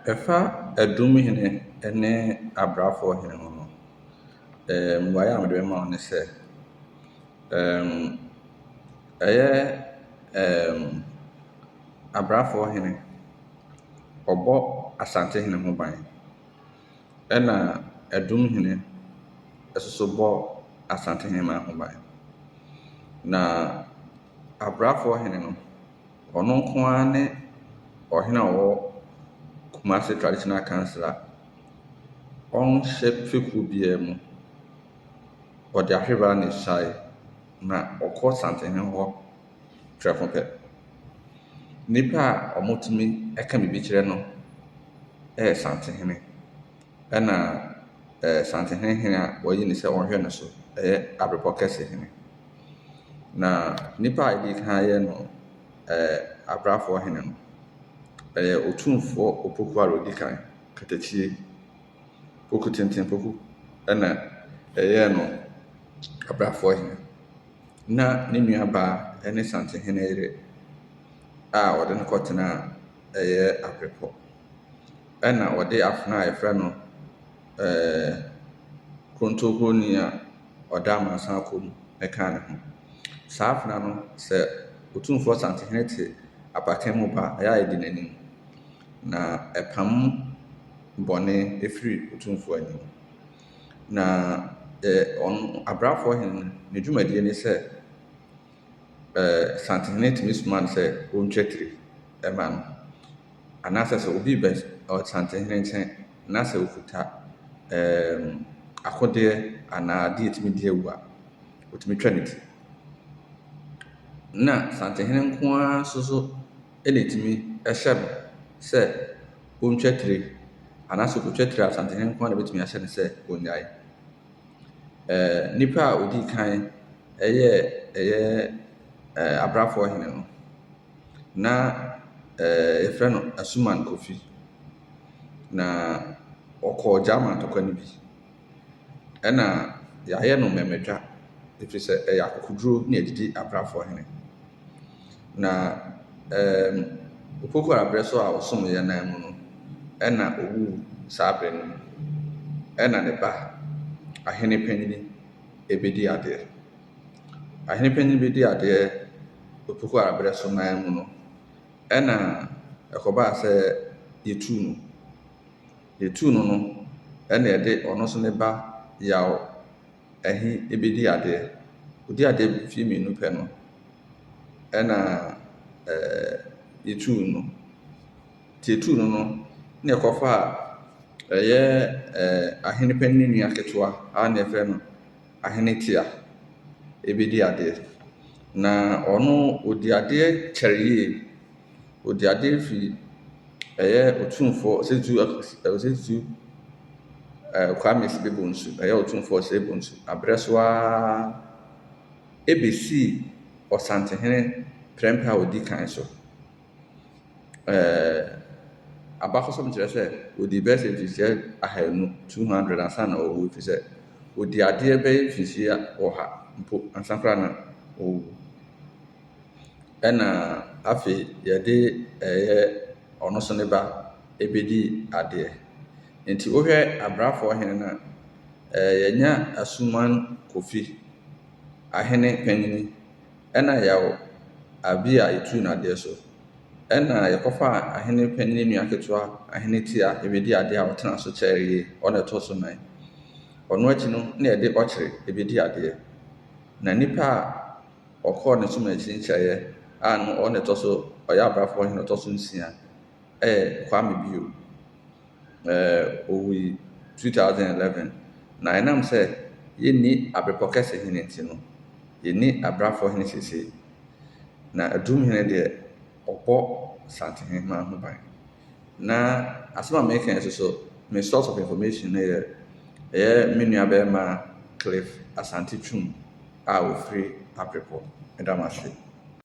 Ɛfa Adumhene ne Abrafoɔ hene ho no, mmuaeɛ a mede bɛma wo ne sɛ, ɛyɛ Abrafoɔ hene, ɔbɔ Asantehene ho ban, ɛna Adumhene nso bɔ Asantehene ho ban. Na Abrafoɔ hene no, ɔno nko ara ne ɔhene a ɔwɔ Kumasi Traditional Council a ɔnhyɛ fekuo biara mu. Ɔde ahwebaa na ɛsuae, na ɔkɔ Santehene hɔ prɛko pɛ. Nnipa a wɔtumi ka biribi kyerɛ no yɛ Santehene, ɛna Santehene hene a wɔyi ne sɛ ɔnhwɛ no so yɛ Abrepɔkɛse hene. Na nnipa a ɛdi kan yɛ no Abrafoɔ hene no, ɛyɛ Otumfoɔ Opoku a ɔdi kan, Katakyie, Poku Tenten Poku, ɛna ɛyɛ no Abrafoɔ hene. Na ne nuabaa ne Santehene yere a ɔde no kɔtenaa ɛyɛ Abrepɔ, ɛna ɔde afena a yɛfrɛ no Krontokroni a ɔda Amansan kɔn mu kaa ne ho. Saa afena no, sɛ Otumfoɔ Santehene te apakan mu ba a, ɛyɛ a ɛdi n'anim, na ɛpam bɔne ɛfiri Otumfoɔ anim. Na Abrafoɔ hene no, ne dwumadie ne sɛ Santehene tumi soma no sɛ ɔntwa tire ma no, anaasɛ sɛ obi ba Santehene nkyɛn na sɛ ɔkuta akodeɛ anaa adeɛ ɛtumi di awu a, ɔtumi twa ne ti. Na Santehene nko ara nso so ɛna ɛtumi hyɛ no sɛ ɔntwa tire, anaasɛ ɔkɔtwa tire a Santehene nko ara na ɛbɛtumi ahyɛ no sɛ ɔnnyae. Nnipa a ɔdi kan ɛyɛ Abrafoɔ hene no, na yɛfrɛ no Asuman Kofi, na ɔkɔɔ Gyama ntɔkwa no bi, ɛna yɛayɛ no mmɛmmadwa ɛfiri sɛ ɛyɛ akokoduro na yɛdidi Abrafoɔ hene. Na Opoku Arabrɛ so a ɔsom yɛ nan mu no, ɛna ɔwuu saa berɛ no mu, ɛna ne ba Ahene Panyini ɛbɛdi adeɛ. Ahene Panyini bɛdi adeɛ Opoku Arabrɛ so nan mu no, ɛna ɛkɔbaa sɛ yɛtuu no no, ɛna yɛde ɔno nso ne ba Yaw Ahi ɛbɛdi adeɛ. Ɔdi adeɛ mfeɛ mmienu pɛ no, ɛna yɛtuu no. Nti yɛtuu no no, na yɛkɔfaa ɛyɛ Ahene Panyini nua ketewa a na yɛfrɛ no Ahene Tia ɛbɛdi adeɛ. Na ɔno ɔdi adeɛ kyɛre yie. Ɔdi adeɛ firi ɛyɛ Otumfoɔ Osei Kwame Sebebonsu, ɛyɛ Otumfoɔ Sebebonsu abrɛ so ara ɛbɛsii Ɔsantehene prɛmpɛ a ɔdi kan so. Abakɔsɛm kyerɛ sɛ ɔdi bɛyɛ sɛ mfirihyia 200 ansa na ɔwu, ɛfiri sɛ ɔdi adeɛ bɛyɛ mfirihyia 100 mpo ansa koraa na ɔwu. Ɛna afei yɛde ɛyɛ ɔno so ne ba ɛbɛdi adeɛ. Nti wohwɛ Abrafoɔ hene no a, yɛnya Asuman Kofi, Ahene Panyini, ɛna Yaw Abi a yɛtuu no adeɛ so, ɛna yɛkɔfaa Ahene Panyini nua ketewa Ahene Tia ɛbɛdi adeɛ a ɔtena so kyɛre yie, ɔna ɛtɔ so 9. Ɔno akyi no, na yɛde Ɔkyere ɛbɛdi adeɛ. Na nnipa a ɔkɔɔ ne so ma akyi nkyɛeɛ a no ɔna ɛtɔ so, ɔyɛ Abrafoɔ hene ɔtɔ so 6 ɛyɛ Kwame Bio. Ɔwui 2011. Na ɛnam sɛ yɛnni Abrepɔkɛse hene nti no, yɛnni Abrafoɔ hene seesei. Na Adumhene deɛ ɔbɔ Santehene ho ban. Na asɛm a meka nso so, me source of information no ɛyɛ me nuabɛrima Cliff Asante Twum a ɔfiri Abrepɔ. Ɛda mo ase.